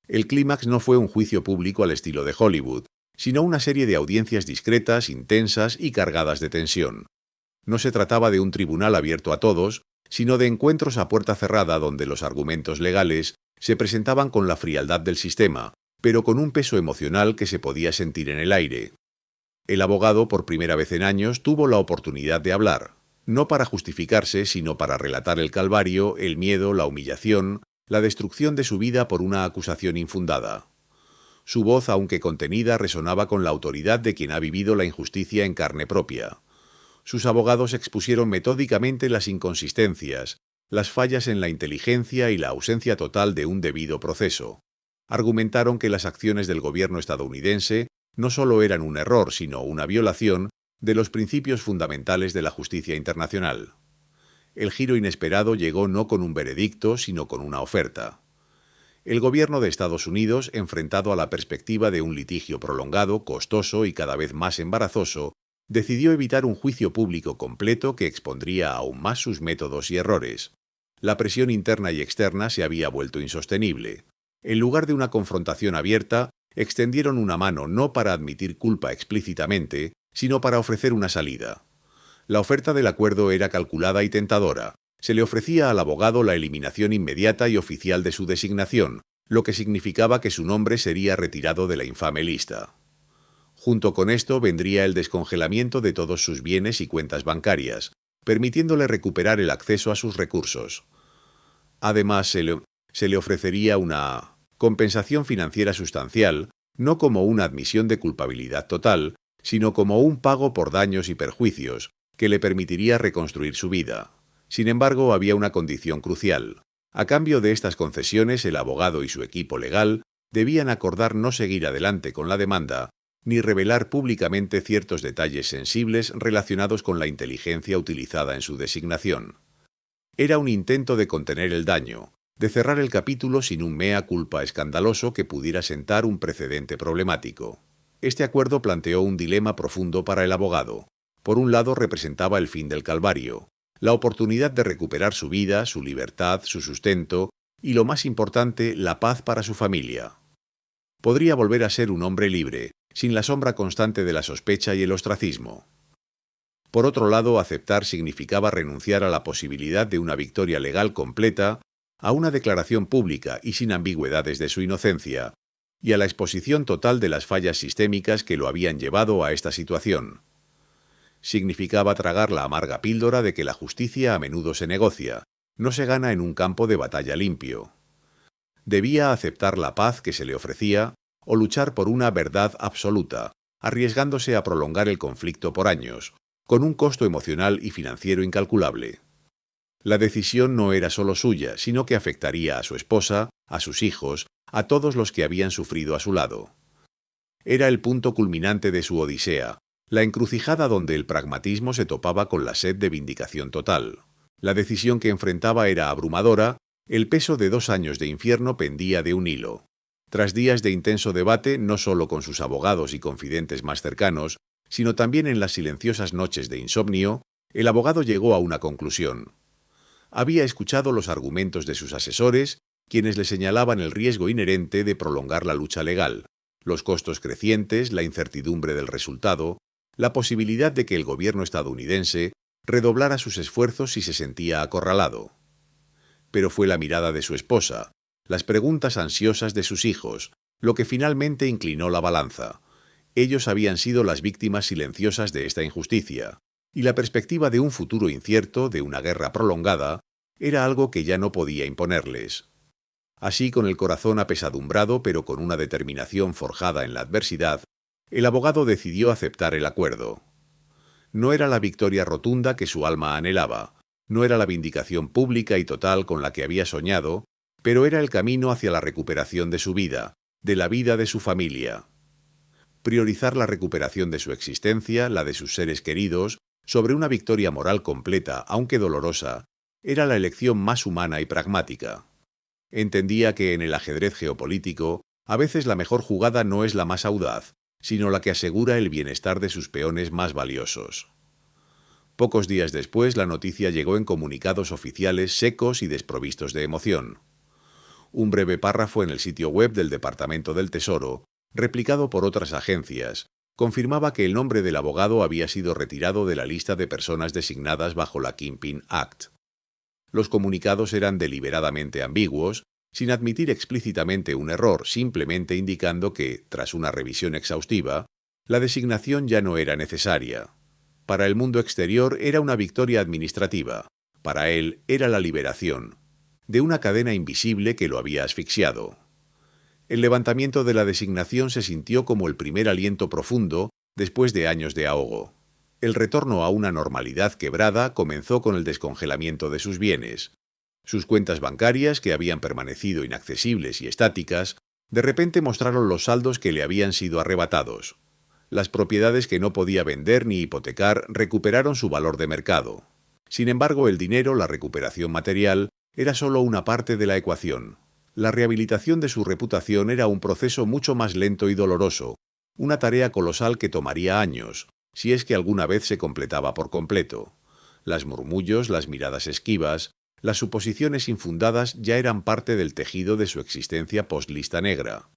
El clímax no fue un juicio público al estilo de Hollywood, sino una serie de audiencias discretas, intensas y cargadas de tensión. No se trataba de un tribunal abierto a todos, sino de encuentros a puerta cerrada donde los argumentos legales se presentaban con la frialdad del sistema, pero con un peso emocional que se podía sentir en el aire. El abogado, por primera vez en años, tuvo la oportunidad de hablar, no para justificarse, sino para relatar el calvario, el miedo, la humillación, la destrucción de su vida por una acusación infundada. Su voz, aunque contenida, resonaba con la autoridad de quien ha vivido la injusticia en carne propia. Sus abogados expusieron metódicamente las inconsistencias, las fallas en la inteligencia y la ausencia total de un debido proceso. Argumentaron que las acciones del gobierno estadounidense no solo eran un error, sino una violación de los principios fundamentales de la justicia internacional. El giro inesperado llegó no con un veredicto, sino con una oferta. El gobierno de Estados Unidos, enfrentado a la perspectiva de un litigio prolongado, costoso y cada vez más embarazoso, decidió evitar un juicio público completo que expondría aún más sus métodos y errores. La presión interna y externa se había vuelto insostenible. En lugar de una confrontación abierta, extendieron una mano no para admitir culpa explícitamente, sino para ofrecer una salida. La oferta del acuerdo era calculada y tentadora. Se le ofrecía al abogado la eliminación inmediata y oficial de su designación, lo que significaba que su nombre sería retirado de la infame lista. Junto con esto vendría el descongelamiento de todos sus bienes y cuentas bancarias, permitiéndole recuperar el acceso a sus recursos. Además, se le ofrecería una compensación financiera sustancial, no como una admisión de culpabilidad total, sino como un pago por daños y perjuicios, que le permitiría reconstruir su vida. Sin embargo, había una condición crucial. A cambio de estas concesiones, el abogado y su equipo legal debían acordar no seguir adelante con la demanda, ni revelar públicamente ciertos detalles sensibles relacionados con la inteligencia utilizada en su designación. Era un intento de contener el daño, de cerrar el capítulo sin un mea culpa escandaloso que pudiera sentar un precedente problemático. Este acuerdo planteó un dilema profundo para el abogado. Por un lado, representaba el fin del calvario, la oportunidad de recuperar su vida, su libertad, su sustento y, lo más importante, la paz para su familia. Podría volver a ser un hombre libre, sin la sombra constante de la sospecha y el ostracismo. Por otro lado, aceptar significaba renunciar a la posibilidad de una victoria legal completa, a una declaración pública y sin ambigüedades de su inocencia, y a la exposición total de las fallas sistémicas que lo habían llevado a esta situación. Significaba tragar la amarga píldora de que la justicia a menudo se negocia, no se gana en un campo de batalla limpio. Debía aceptar la paz que se le ofrecía o luchar por una verdad absoluta, arriesgándose a prolongar el conflicto por años, con un costo emocional y financiero incalculable. La decisión no era solo suya, sino que afectaría a su esposa, a sus hijos, a todos los que habían sufrido a su lado. Era el punto culminante de su odisea, la encrucijada donde el pragmatismo se topaba con la sed de vindicación total. La decisión que enfrentaba era abrumadora, el peso de 2 años de infierno pendía de un hilo. Tras días de intenso debate, no solo con sus abogados y confidentes más cercanos, sino también en las silenciosas noches de insomnio, el abogado llegó a una conclusión. Había escuchado los argumentos de sus asesores, quienes le señalaban el riesgo inherente de prolongar la lucha legal, los costos crecientes, la incertidumbre del resultado, la posibilidad de que el gobierno estadounidense redoblara sus esfuerzos si se sentía acorralado. Pero fue la mirada de su esposa, las preguntas ansiosas de sus hijos, lo que finalmente inclinó la balanza. Ellos habían sido las víctimas silenciosas de esta injusticia, y la perspectiva de un futuro incierto, de una guerra prolongada, era algo que ya no podía imponerles. Así, con el corazón apesadumbrado pero con una determinación forjada en la adversidad, el abogado decidió aceptar el acuerdo. No era la victoria rotunda que su alma anhelaba, no era la vindicación pública y total con la que había soñado, pero era el camino hacia la recuperación de su vida, de la vida de su familia. Priorizar la recuperación de su existencia, la de sus seres queridos, sobre una victoria moral completa, aunque dolorosa, era la elección más humana y pragmática. Entendía que en el ajedrez geopolítico, a veces la mejor jugada no es la más audaz, sino la que asegura el bienestar de sus peones más valiosos. Pocos días después, la noticia llegó en comunicados oficiales secos y desprovistos de emoción. Un breve párrafo en el sitio web del Departamento del Tesoro, replicado por otras agencias, confirmaba que el nombre del abogado había sido retirado de la lista de personas designadas bajo la Kingpin Act. Los comunicados eran deliberadamente ambiguos, sin admitir explícitamente un error, simplemente indicando que, tras una revisión exhaustiva, la designación ya no era necesaria. Para el mundo exterior era una victoria administrativa, para él era la liberación de una cadena invisible que lo había asfixiado. El levantamiento de la designación se sintió como el primer aliento profundo después de años de ahogo. El retorno a una normalidad quebrada comenzó con el descongelamiento de sus bienes, Sus cuentas bancarias, que habían permanecido inaccesibles y estáticas, de repente mostraron los saldos que le habían sido arrebatados. Las propiedades que no podía vender ni hipotecar recuperaron su valor de mercado. Sin embargo, el dinero, la recuperación material, era solo una parte de la ecuación. La rehabilitación de su reputación era un proceso mucho más lento y doloroso, una tarea colosal que tomaría años, si es que alguna vez se completaba por completo. Las murmullos, las miradas esquivas, las suposiciones infundadas ya eran parte del tejido de su existencia post-lista negra.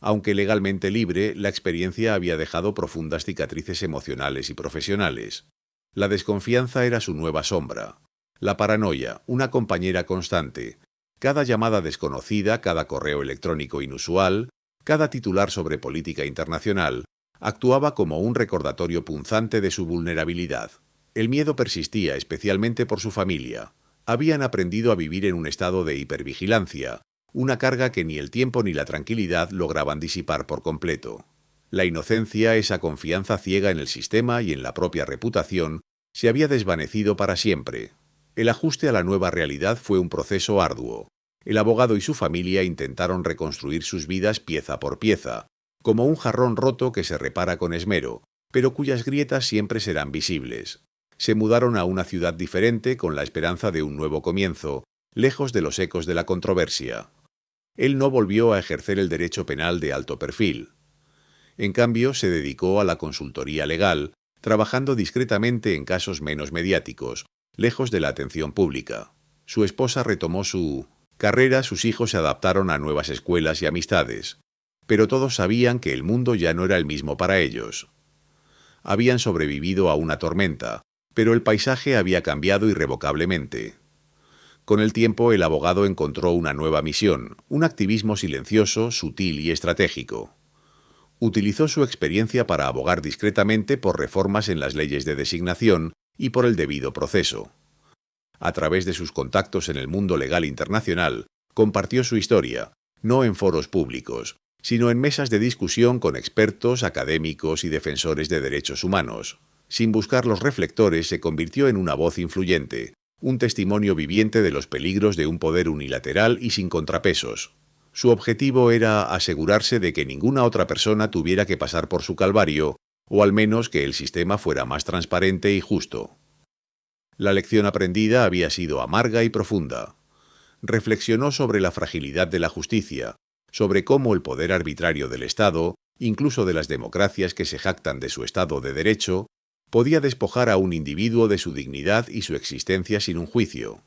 Aunque legalmente libre, la experiencia había dejado profundas cicatrices emocionales y profesionales. La desconfianza era su nueva sombra. La paranoia, una compañera constante. Cada llamada desconocida, cada correo electrónico inusual, cada titular sobre política internacional, actuaba como un recordatorio punzante de su vulnerabilidad. El miedo persistía, especialmente por su familia. Habían aprendido a vivir en un estado de hipervigilancia, una carga que ni el tiempo ni la tranquilidad lograban disipar por completo. La inocencia, esa confianza ciega en el sistema y en la propia reputación, se había desvanecido para siempre. El ajuste a la nueva realidad fue un proceso arduo. El abogado y su familia intentaron reconstruir sus vidas pieza por pieza, como un jarrón roto que se repara con esmero, pero cuyas grietas siempre serán visibles. Se mudaron a una ciudad diferente con la esperanza de un nuevo comienzo, lejos de los ecos de la controversia. Él no volvió a ejercer el derecho penal de alto perfil. En cambio, se dedicó a la consultoría legal, trabajando discretamente en casos menos mediáticos, lejos de la atención pública. Su esposa retomó su carrera, sus hijos se adaptaron a nuevas escuelas y amistades, pero todos sabían que el mundo ya no era el mismo para ellos. Habían sobrevivido a una tormenta, pero el paisaje había cambiado irrevocablemente. Con el tiempo, el abogado encontró una nueva misión, un activismo silencioso, sutil y estratégico. Utilizó su experiencia para abogar discretamente por reformas en las leyes de designación y por el debido proceso. A través de sus contactos en el mundo legal internacional, compartió su historia, no en foros públicos, sino en mesas de discusión con expertos, académicos y defensores de derechos humanos. Sin buscar los reflectores, se convirtió en una voz influyente, un testimonio viviente de los peligros de un poder unilateral y sin contrapesos. Su objetivo era asegurarse de que ninguna otra persona tuviera que pasar por su calvario, o al menos que el sistema fuera más transparente y justo. La lección aprendida había sido amarga y profunda. Reflexionó sobre la fragilidad de la justicia, sobre cómo el poder arbitrario del Estado, incluso de las democracias que se jactan de su Estado de Derecho, podía despojar a un individuo de su dignidad y su existencia sin un juicio.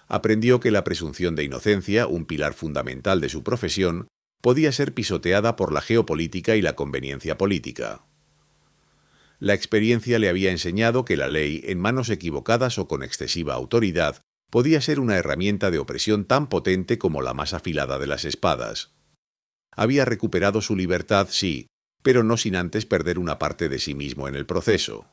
Aprendió que la presunción de inocencia, un pilar fundamental de su profesión, podía ser pisoteada por la geopolítica y la conveniencia política. La experiencia le había enseñado que la ley, en manos equivocadas o con excesiva autoridad, podía ser una herramienta de opresión tan potente como la más afilada de las espadas. Había recuperado su libertad, sí, pero no sin antes perder una parte de sí mismo en el proceso.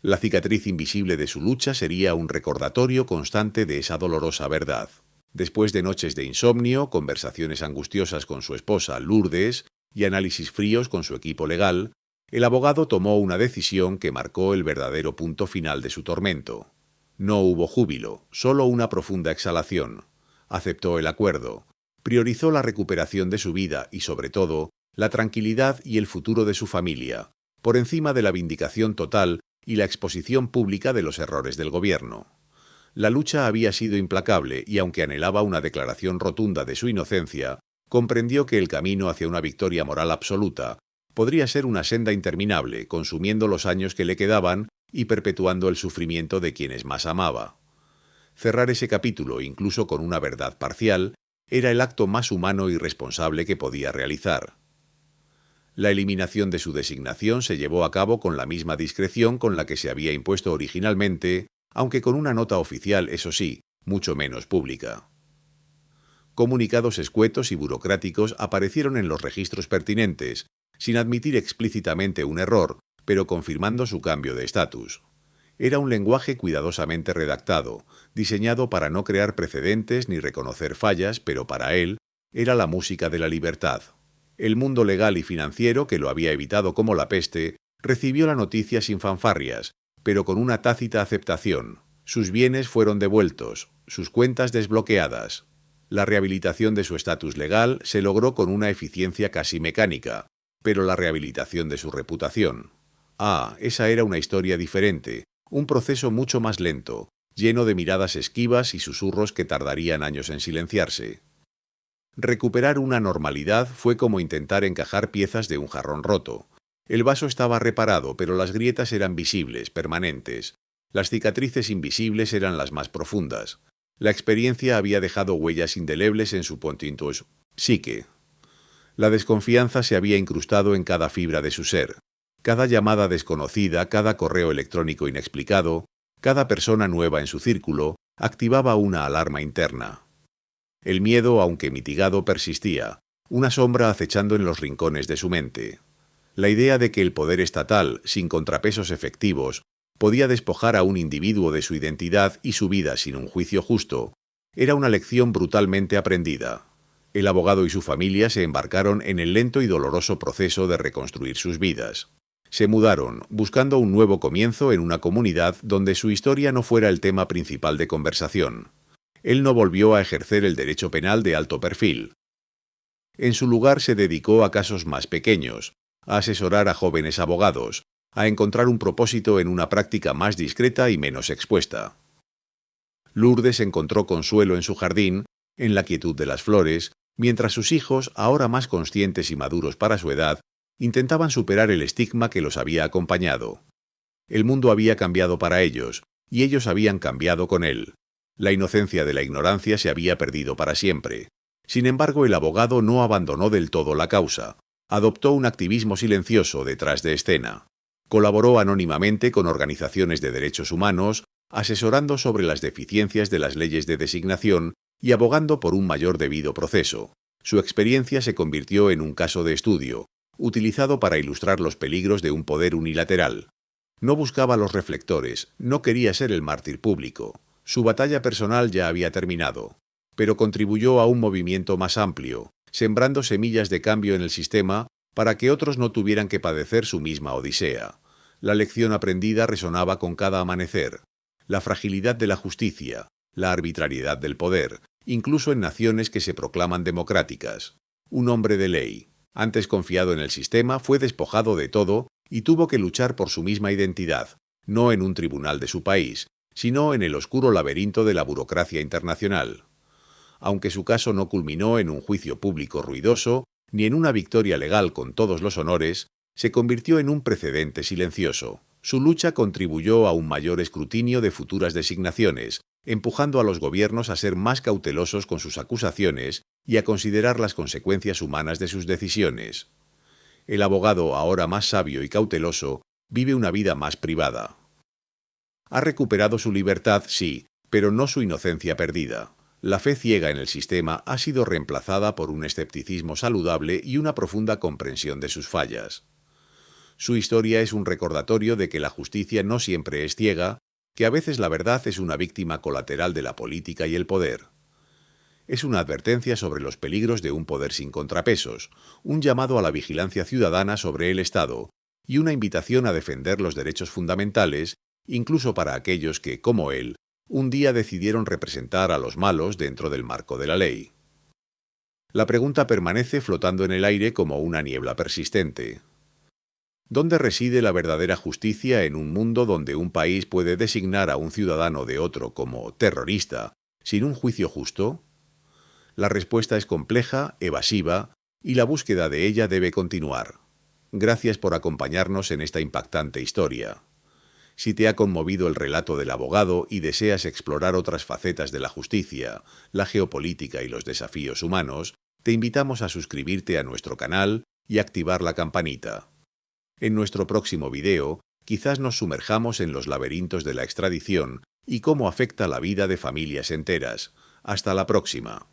La cicatriz invisible de su lucha sería un recordatorio constante de esa dolorosa verdad. Después de noches de insomnio, conversaciones angustiosas con su esposa Lourdes y análisis fríos con su equipo legal, el abogado tomó una decisión que marcó el verdadero punto final de su tormento. No hubo júbilo, solo una profunda exhalación. Aceptó el acuerdo, priorizó la recuperación de su vida y, sobre todo, la tranquilidad y el futuro de su familia, por encima de la vindicación total y la exposición pública de los errores del gobierno. La lucha había sido implacable y, aunque anhelaba una declaración rotunda de su inocencia, comprendió que el camino hacia una victoria moral absoluta podría ser una senda interminable, consumiendo los años que le quedaban y perpetuando el sufrimiento de quienes más amaba. Cerrar ese capítulo, incluso con una verdad parcial, era el acto más humano y responsable que podía realizar. La eliminación de su designación se llevó a cabo con la misma discreción con la que se había impuesto originalmente, aunque con una nota oficial, eso sí, mucho menos pública. Comunicados escuetos y burocráticos aparecieron en los registros pertinentes, sin admitir explícitamente un error, pero confirmando su cambio de estatus. Era un lenguaje cuidadosamente redactado, diseñado para no crear precedentes ni reconocer fallas, pero para él era la música de la libertad. El mundo legal y financiero, que lo había evitado como la peste, recibió la noticia sin fanfarrias, pero con una tácita aceptación. Sus bienes fueron devueltos, sus cuentas desbloqueadas. La rehabilitación de su estatus legal se logró con una eficiencia casi mecánica, pero la rehabilitación de su reputación. Esa era una historia diferente, un proceso mucho más lento, lleno de miradas esquivas y susurros que tardarían años en silenciarse. Recuperar una normalidad fue como intentar encajar piezas de un jarrón roto. El vaso estaba reparado, pero las grietas eran visibles, permanentes. Las cicatrices invisibles eran las más profundas. La experiencia había dejado huellas indelebles en su pontintus psique. La desconfianza se había incrustado en cada fibra de su ser. Cada llamada desconocida, cada correo electrónico inexplicado, cada persona nueva en su círculo, activaba una alarma interna. El miedo, aunque mitigado, persistía, una sombra acechando en los rincones de su mente. La idea de que el poder estatal, sin contrapesos efectivos, podía despojar a un individuo de su identidad y su vida sin un juicio justo, era una lección brutalmente aprendida. El abogado y su familia se embarcaron en el lento y doloroso proceso de reconstruir sus vidas. Se mudaron, buscando un nuevo comienzo en una comunidad donde su historia no fuera el tema principal de conversación. Él no volvió a ejercer el derecho penal de alto perfil. En su lugar se dedicó a casos más pequeños, a asesorar a jóvenes abogados, a encontrar un propósito en una práctica más discreta y menos expuesta. Lourdes encontró consuelo en su jardín, en la quietud de las flores, mientras sus hijos, ahora más conscientes y maduros para su edad, intentaban superar el estigma que los había acompañado. El mundo había cambiado para ellos, y ellos habían cambiado con él. La inocencia de la ignorancia se había perdido para siempre. Sin embargo, el abogado no abandonó del todo la causa. Adoptó un activismo silencioso detrás de escena. Colaboró anónimamente con organizaciones de derechos humanos, asesorando sobre las deficiencias de las leyes de designación y abogando por un mayor debido proceso. Su experiencia se convirtió en un caso de estudio, utilizado para ilustrar los peligros de un poder unilateral. No buscaba los reflectores, no quería ser el mártir público. Su batalla personal ya había terminado, pero contribuyó a un movimiento más amplio, sembrando semillas de cambio en el sistema para que otros no tuvieran que padecer su misma odisea. La lección aprendida resonaba con cada amanecer. La fragilidad de la justicia, la arbitrariedad del poder, incluso en naciones que se proclaman democráticas. Un hombre de ley, antes confiado en el sistema, fue despojado de todo y tuvo que luchar por su misma identidad, no en un tribunal de su país, sino en el oscuro laberinto de la burocracia internacional. Aunque su caso no culminó en un juicio público ruidoso, ni en una victoria legal con todos los honores, se convirtió en un precedente silencioso. Su lucha contribuyó a un mayor escrutinio de futuras designaciones, empujando a los gobiernos a ser más cautelosos con sus acusaciones y a considerar las consecuencias humanas de sus decisiones. El abogado, ahora más sabio y cauteloso, vive una vida más privada. Ha recuperado su libertad, sí, pero no su inocencia perdida. La fe ciega en el sistema ha sido reemplazada por un escepticismo saludable y una profunda comprensión de sus fallas. Su historia es un recordatorio de que la justicia no siempre es ciega, que a veces la verdad es una víctima colateral de la política y el poder. Es una advertencia sobre los peligros de un poder sin contrapesos, un llamado a la vigilancia ciudadana sobre el Estado y una invitación a defender los derechos fundamentales, incluso para aquellos que, como él, un día decidieron representar a los malos dentro del marco de la ley. La pregunta permanece flotando en el aire como una niebla persistente. ¿Dónde reside la verdadera justicia en un mundo donde un país puede designar a un ciudadano de otro como terrorista sin un juicio justo? La respuesta es compleja, evasiva, y la búsqueda de ella debe continuar. Gracias por acompañarnos en esta impactante historia. Si te ha conmovido el relato del abogado y deseas explorar otras facetas de la justicia, la geopolítica y los desafíos humanos, te invitamos a suscribirte a nuestro canal y activar la campanita. En nuestro próximo video, quizás nos sumerjamos en los laberintos de la extradición y cómo afecta la vida de familias enteras. Hasta la próxima.